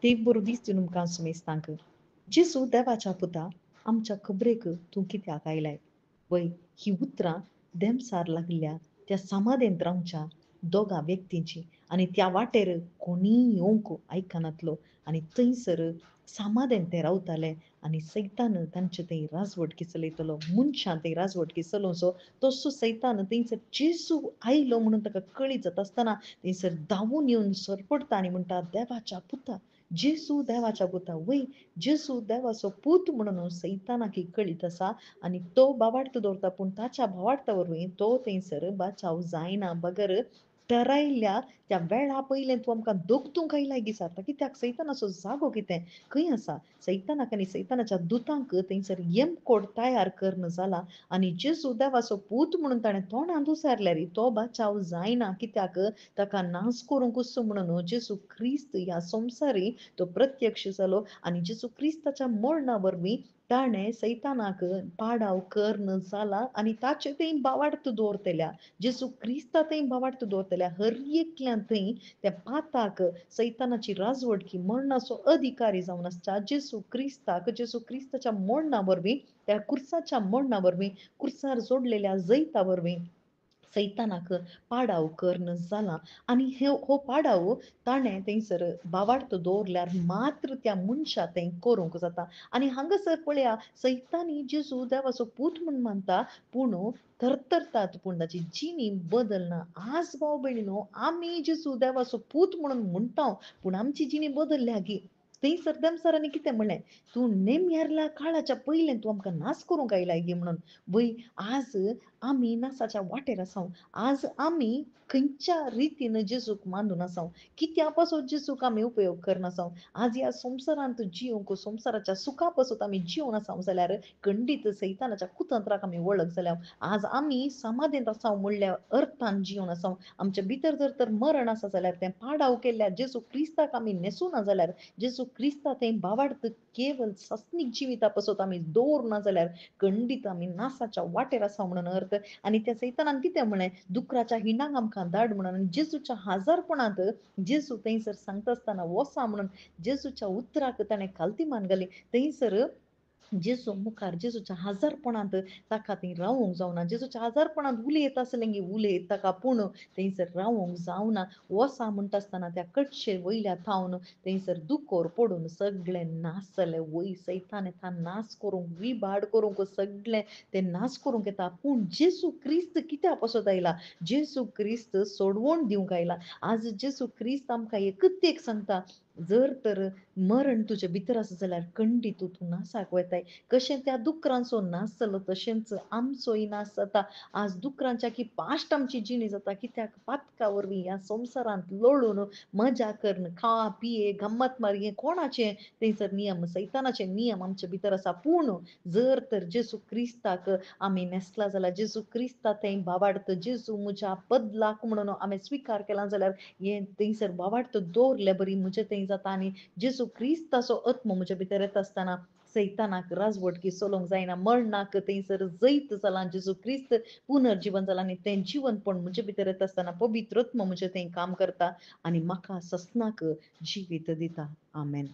ते बरो दिसता तुमकां सुमेस्तांक जेसू देवाच्या पुता आमच्या खबरेक तूं कित्याक आयलाय वय ही उतरां देमसार लागल्या त्या समाधेंत रावच्या दोगा व्यक्तींची आनी त्या वाटेर कोणीय येवंक आयकनातलो आनी थंयसर समाधेन ते रावताले आनी सैतान तांचे थंय राजवटकी चलयतलो मनशां थंय राजवटकी चलोवचो तसो सैतान थंयसर जेसू आयलो म्हणून ताका कळीत जाता आसतना थंयसर धांवून येवन सरपडटा आनी म्हणटा देवाच्या पुता जेसू देवाच्या पुता वय जेसू देवाचो पूत म्हणून सैतानाक कळीत आसा आनी तो बावार्थ दवरता पूण ताच्या भावार्था वरवीं तो थंयसर बाचाव जायना बगर ठरायल्ल्या त्या वेळा पयलें तूं आमकां दोगतूंक आयलाय विचारता कित्याक सैतानाचो जागो कितें खंय आसा सैतानाक आनी सैतानाच्या दुतांक थंयसर येमकोड तयार करण जाला आनी जेसू देवाचो पूत म्हणून ताणें तोंडांत उसारल्यार तो बाचाव जायना कित्याक ताका नाश करूंकच म्हणून जेसू ख्रिस्त ह्या संवसारी तो प्रत्यक्ष जालो आनी जेसू क्रिस्ताच्या मरणा वरवीं ताणें सैतानाक पाडाव कर्ण जाला आनी ताचे थंय बावार्थ दवरतल्या जेसू क्रिस्ता थंय बावार्थ दवरतल्या हर एकल्यान थंय त्या पाताक सैतानाची राजवटकी मरणाचो अधिकारी जावन आसता जेसू क्रिस्ताच्या मरणा वरवीं त्या कुर्साच्या मरणा वरवीं कुर्सार जोडलेल्या जैता वरवीं सैतानाक पाडाव कर्ण जाला आनी हो पाडाव ताणें थंयसर बावार्थ दवरल्यार मात्र त्या मनशा थंय करूंक जाता आनी हांगासर पळया सैतानी जेसू देवाचो पूत म्हूण मानता पूण थरथरतात पूण ताची जिणी बदलना आज भाव भयणीनो आमी जेसू देवाचो पूत म्हणून म्हणटा पूण आमची जिणी बदलल्या गी थंयसर देमसारांनी कितें म्हणलें तूं नेम्यारल्या काळाच्या पयलें तूं आमकां नाश करूंक आयलाय गे म्हणून वय आज आमी नासाच्या वाटेर आसा आज आमी खंयच्या रितीन जेजूक मानून आसा कित्या पासून जेजूक आमी उपयोग करनासा आज ह्या संवसारांत जिवंक संवसाराच्या सुखा पासून आमी जिवन आसा जाल्यार खंडीत सैतानाच्या कुतंत्राक आमी वळख जाल्या आज आमी समाधींत आसा म्हणल्या अर्थान जिवन आसा आमच्या भितर जर तर मरण आसा जाल्यार तें पाडाव केल्ल्या जेजू क्रिस्ताक आमी नेसूना जाल्यार जेजू क्रिस्ता थंय भावार्थ केवल सस्मीक जिविता पासून आमी दवरना जाल्यार खंडीत आमी नासाच्या वाटेर आसा म्हणून अर्थ आनी त्या सैतानान कितें म्हळें दुकराच्या हिंडाक आमकां धाड म्हणून जेजूच्या हाजारपणांत जेजू थंयसर सांगता आसतना वोसा म्हणून जेजूच्या उतराक ताणें खालती मान घाली थंयसर जेजू मुखार जेजूच्या हाजारपणांत ताका थंय रावूंक जावना जेजूच्या हाजारपणांत उलयत आसलें गे उलयत ताका पूण थंयसर रावूंक जावना वोसा म्हणटा आसतना त्या कटशे वयल्या थावन थंयसर दुकोर पडून सगळें नाश जालें वय सैतान येता नाश करूंक विभाड करूंक सगळें ते नाश करूंक येता पूण जेसू क्रिस्त कित्या पासत आयला जेसू क्रिस्त सोडवण दिवंक आयला आज जेसू क्रिस्त आमकां एकच एक सांगता जर तर मरण तुजे भितर आसा जाल्यार खंडीत तूं नासाक वताय कशें त्या दुकरांचो नाश जालो तशेंच आमचोय नाश जाता आज दुकरांच्या की पाश्ट आमची जिणी जाता कित्याक पातका वरवीं ह्या संवसारांत लोळून मजा करून खा पिये गम्मत मारये कोणाचे थंयसर नियम सैतानाचे नियम आमचे भितर आसा पूण जर तर जेसू क्रिस्ताक आमी नेसला जाल्यार जेजू क्रिस्ता थंय भावार्थ जेजू म्हज्या बदलाक म्हणून आमी स्विकार केला जाल्यार हे थंयसर भावार्थ दवरले बरी म्हजे थंय जाता आनी जेजू क्रिस्ताचो आत्मो म्हज्या भितर येता आसतना सैतानाक राजवटकी चलोवंक जायना मरणाक थंयसर जैत जाला जेजू क्रिस्त पुनर्जीवन जाला आनी तें जीवन पण म्हजे भितर येता आसतना पवित्र आत्मो म्हजे थंय काम करता आनी म्हाका ससनाक जिवीत दिता आमेन